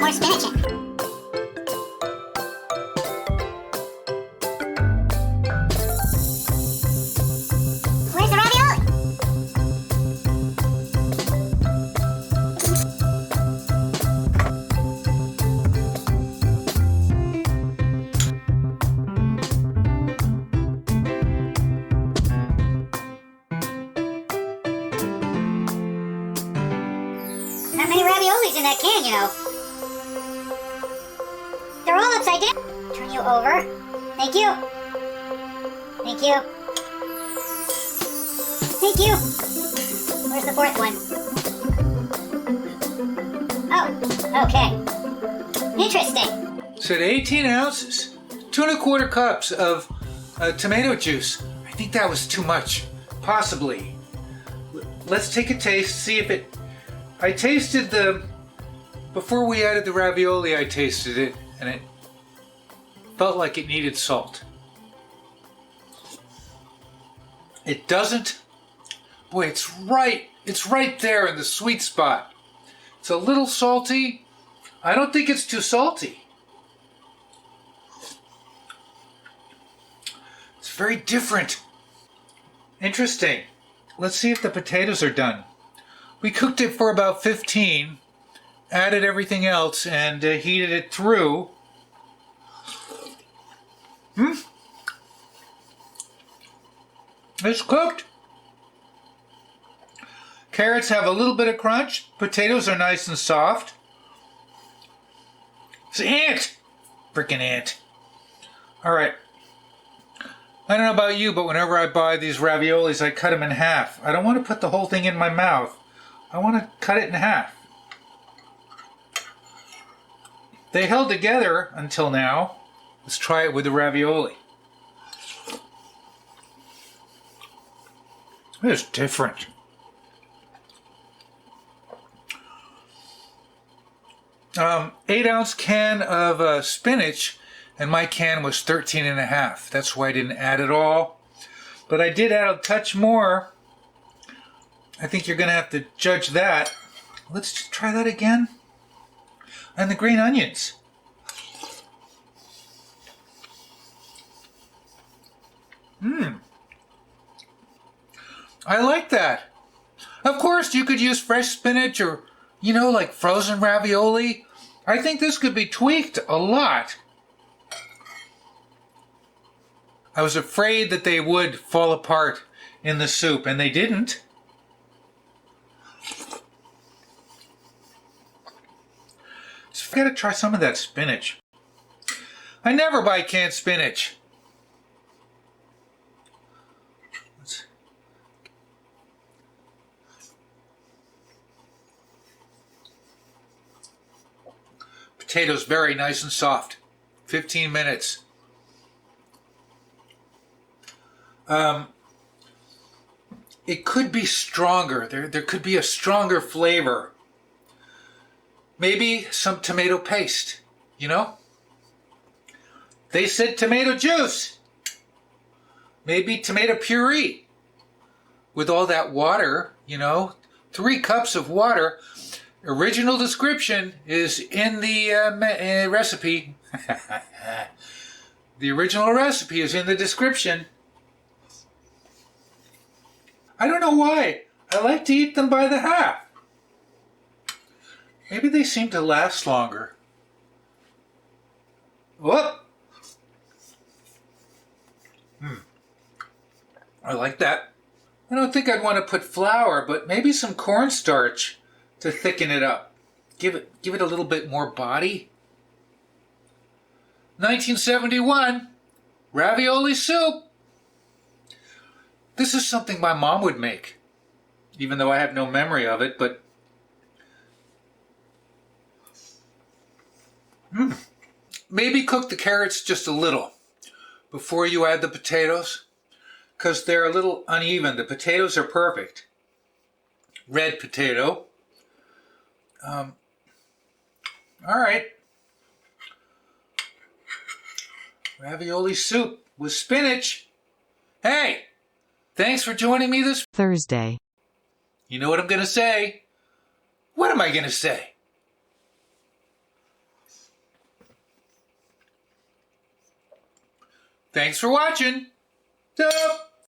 more spinach in. Where's the ravioli? Not many raviolis in that can, you know. They're all upside down. Turn you over. Thank you. Thank you. Thank you. Where's the fourth one? Oh, okay. Interesting. Said 18 ounces, 2¼ cups of tomato juice. I think that was too much, possibly. Let's take a taste, see if it... I tasted before we added the ravioli, I tasted it, and it felt like it needed salt. It doesn't. Boy, it's right there in the sweet spot. It's a little salty. I don't think it's too salty. It's very different. Interesting. Let's see if the potatoes are done. We cooked it for about 15, added everything else, and heated it through. It's cooked. Carrots have a little bit of crunch. Potatoes are nice and soft. It's an ant. Freaking ant. All right. I don't know about you, but whenever I buy these raviolis, I cut them in half. I don't want to put the whole thing in my mouth. I want to cut it in half. They held together until now. Let's try it with the ravioli. It's different. Um, 8-ounce can of spinach, and my can was 13½. That's why I didn't add it all. But I did add a touch more. I think you're going to have to judge that. Let's just try that again. And the green onions. I like that. Of course, you could use fresh spinach or, you know, like frozen ravioli. I think this could be tweaked a lot. I was afraid that they would fall apart in the soup, and they didn't. So I've got to try some of that spinach. I never buy canned spinach. Potatoes very nice and soft. 15 minutes. It could be stronger. There could be a stronger flavor. Maybe some tomato paste, you know? They said tomato juice. Maybe tomato puree. With all that water, you know, 3 cups of water. Original description is in the recipe. The original recipe is in the description. I don't know why. I like to eat them by the half. Maybe they seem to last longer. Whoop! I like that. I don't think I'd want to put flour, but maybe some cornstarch to thicken it up. Give it a little bit more body. 1971, ravioli soup. This is something my mom would make, even though I have no memory of it, but maybe cook the carrots just a little before you add the potatoes, because they're a little uneven. The potatoes are perfect. Red potato. All right. Ravioli soup with spinach. Hey, thanks for joining me this Thursday. You know what I'm going to say? What am I going to say? Thanks for watching. Duh.